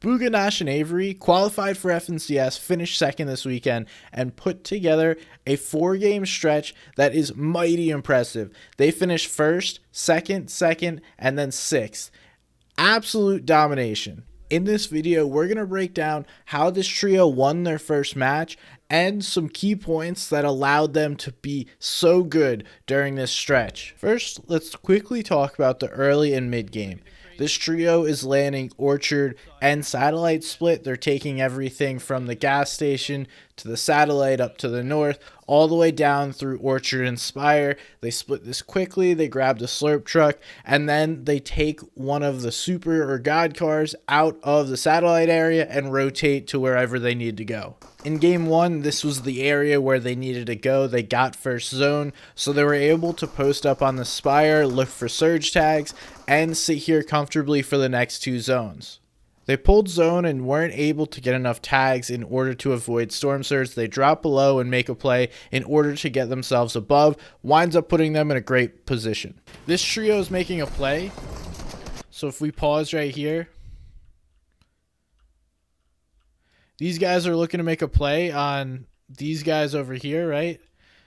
Bugha, Nosh, and Avery qualified for FNCS, finished second this weekend, and put together a 4-game stretch that is mighty impressive. They finished first, second, and then sixth. Absolute domination. In this video, we're going to break down how this trio won their first match and some key points that allowed them to be so good during this stretch. First, let's quickly talk about the early and mid game. This trio is landing Orchard and Satellite split. They're taking everything from the gas station to the Satellite up to the north, all the way down through Orchard and Spire. They split this quickly. They grab the slurp truck, and then they take one of the super or god cars out of the Satellite area and rotate to wherever they need to go. In game one, this was the area where they needed to go. They got first zone, so they were able to post up on the Spire, look for surge tags, and sit here comfortably for the next 2 zones. They pulled zone and weren't able to get enough tags in order to avoid storm surge. They drop below and make a play in order to get themselves above, winds up putting them in a great position. This trio is making a play, so if we pause right here, these guys are looking to make a play on these guys over here, right?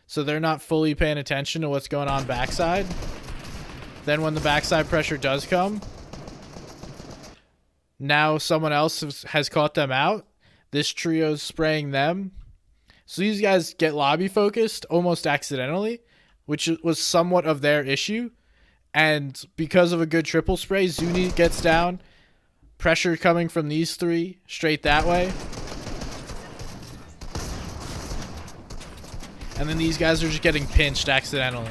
So they're not fully paying attention to what's going on backside. Then when the backside pressure does come, now someone else has caught them out. This trio's spraying them. So these guys get lobby focused almost accidentally, which was somewhat of their issue. And because of a good triple spray, Zuni gets down. Pressure coming from these 3 straight that way. And then these guys are just getting pinched accidentally.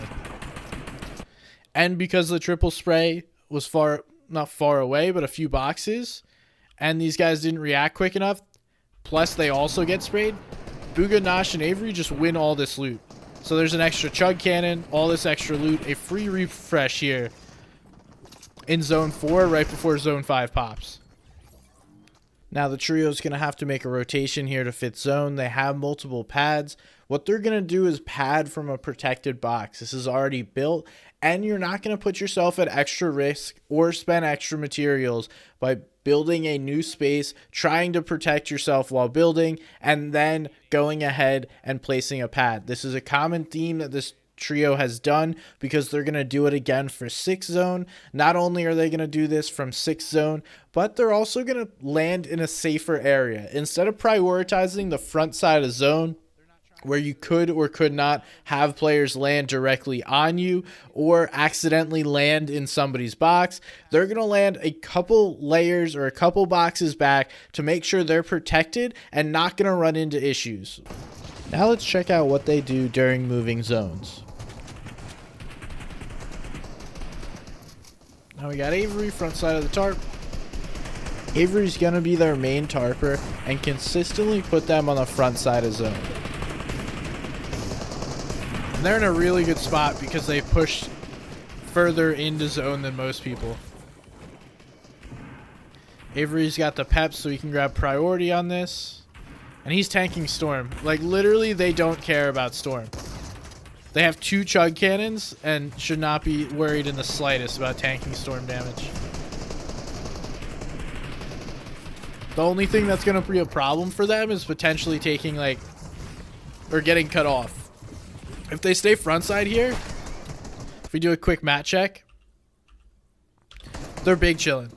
And because the triple spray was not far away, but a few boxes, and these guys didn't react quick enough, plus they also get sprayed, Bugha, Nosh, and Avery just win all this loot. So there's an extra chug cannon, all this extra loot, a free refresh here in zone 4 right before zone 5 pops. Now the trio is going to have to make a rotation here to fit zone. They have multiple pads. What they're going to do is pad from a protected box. This is already built, and you're not going to put yourself at extra risk or spend extra materials by building a new space, trying to protect yourself while building, and then going ahead and placing a pad. This is a common theme that this trio has done because they're going to do it again for 6 zone. Not only are they going to do this from 6 zone, but they're also going to land in a safer area. Instead of prioritizing the front side of zone, where you could or could not have players land directly on you or accidentally land in somebody's box, they're going to land a couple layers or a couple boxes back to make sure they're protected and not going to run into issues. Now let's check out what they do during moving zones. Now we got Avery, front side of the tarp. Avery's going to be their main tarper and consistently put them on the front side of zone. And they're in a really good spot because they pushed further into zone than most people. Avery's got the pep so he can grab priority on this. And he's tanking Storm. Like, literally, they don't care about Storm. They have 2 chug cannons and should not be worried in the slightest about tanking Storm damage. The only thing that's going to be a problem for them is potentially taking, like, or getting cut off. If they stay frontside here, if we do a quick mat check, they're big chilling.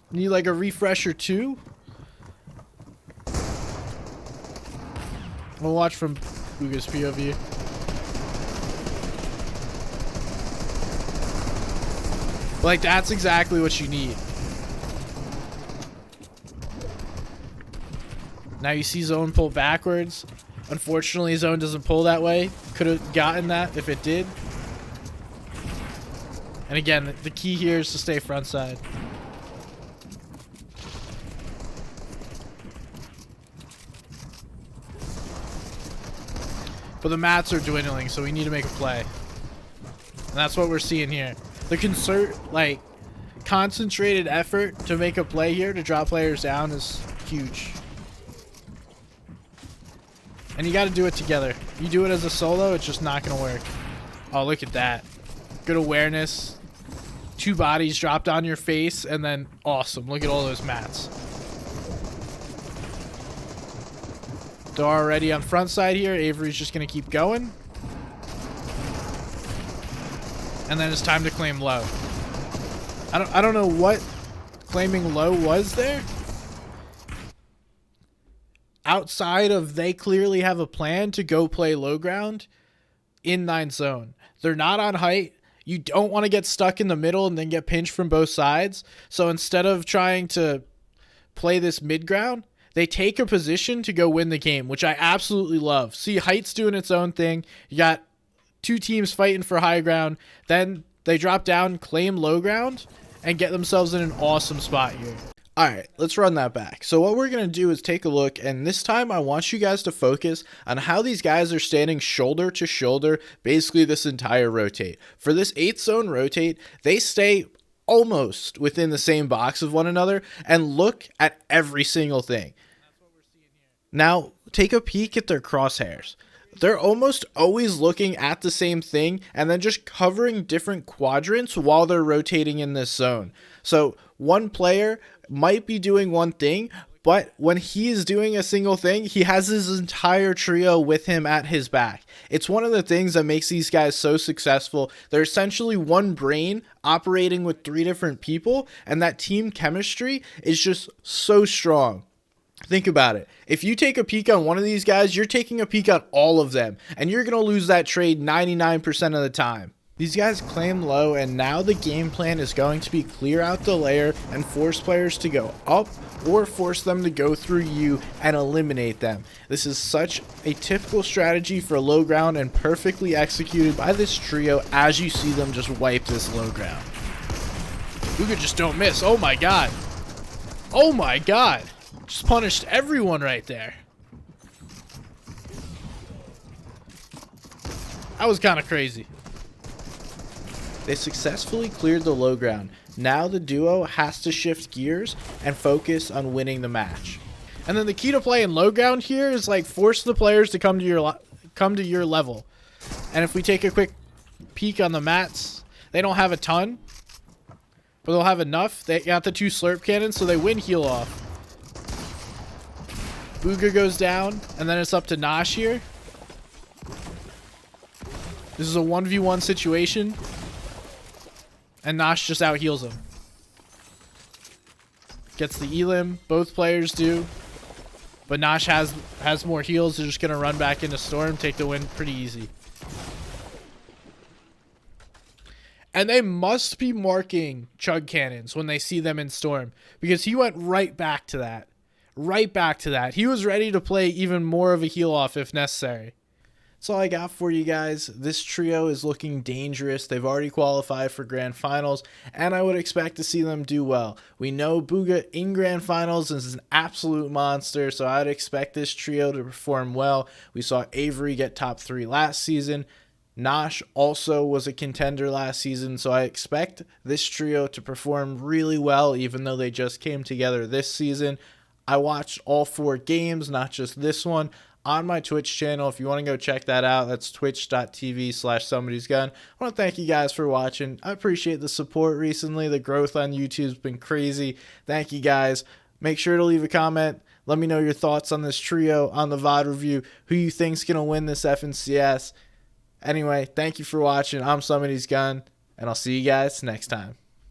Need like a refresh or 2. We'll watch from Bugha's POV. Like, that's exactly what you need. Now you see zone pull backwards. Unfortunately, zone doesn't pull that way. Could have gotten that if it did. And again, the key here is to stay front side. But the mats are dwindling, so we need to make a play. And that's what we're seeing here. The concentrated effort to make a play here to drop players down is huge. And you got to do it together. You do it as a solo, it's just not going to work. Oh, look at that. Good awareness. 2 bodies dropped on your face, and then awesome. Look at all those mats. They're already on front side here. Avery's just going to keep going. And then it's time to claim low. I don't know what claiming low was there. Outside of they clearly have a plan to go play low ground in 9 zone. They're not on height. You don't want to get stuck in the middle and then get pinched from both sides. So instead of trying to play this mid ground, they take a position to go win the game, which I absolutely love. See, height's doing its own thing. You got 2 teams fighting for high ground. Then they drop down, claim low ground, and get themselves in an awesome spot here. Alright, let's run that back. So what we're going to do is take a look, and this time I want you guys to focus on how these guys are standing shoulder to shoulder, basically this entire rotate. For this 8th zone rotate, they stay almost within the same box of one another, and look at every single thing. Now, take a peek at their crosshairs. They're almost always looking at the same thing and then just covering different quadrants while they're rotating in this zone. So one player might be doing one thing, but when he is doing a single thing, he has his entire trio with him at his back. It's one of the things that makes these guys so successful. They're essentially one brain operating with 3 different people, and that team chemistry is just so strong. Think about it. If you take a peek on one of these guys, you're taking a peek on all of them, and you're going to lose that trade 99% of the time. These guys claim low, and now the game plan is going to be clear out the layer and force players to go up or force them to go through you and eliminate them. This is such a typical strategy for low ground and perfectly executed by this trio as you see them just wipe this low ground. Bugha just don't miss. Oh my god. Oh my god. Just punished everyone right there. That was kind of crazy. They successfully cleared the low ground. Now the duo has to shift gears and focus on winning the match. And then the key to playing low ground here is like force the players to come to your level. And if we take a quick peek on the mats, they don't have a ton, but they'll have enough. They got the 2 slurp cannons, so they win heal off. Bugha goes down, and then it's up to Nosh here. This is a 1v1 situation, and Nosh just out heals him. Gets the elim, both players do, but Nosh has more heals. They're just gonna run back into Storm, take the win pretty easy. And they must be marking chug cannons when they see them in Storm, because he went right back to that. Right back to that. He was ready to play even more of a heal off if necessary. That's all I got for you guys. This trio is looking dangerous. They've already qualified for Grand Finals, and I would expect to see them do well. We know Bugha in Grand Finals is an absolute monster, so I'd expect this trio to perform well. We saw Avery get top 3 last season. Nosh also was a contender last season, so I expect this trio to perform really well, even though they just came together this season. I watched all 4 games, not just this one, on my Twitch channel. If you want to go check that out, that's twitch.tv/somebodysgun. I want to thank you guys for watching. I appreciate the support recently. The growth on YouTube's been crazy. Thank you guys. Make sure to leave a comment. Let me know your thoughts on this trio, on the VOD review, who you think's going to win this FNCS. Anyway, thank you for watching. I'm Somebody's Gun, and I'll see you guys next time.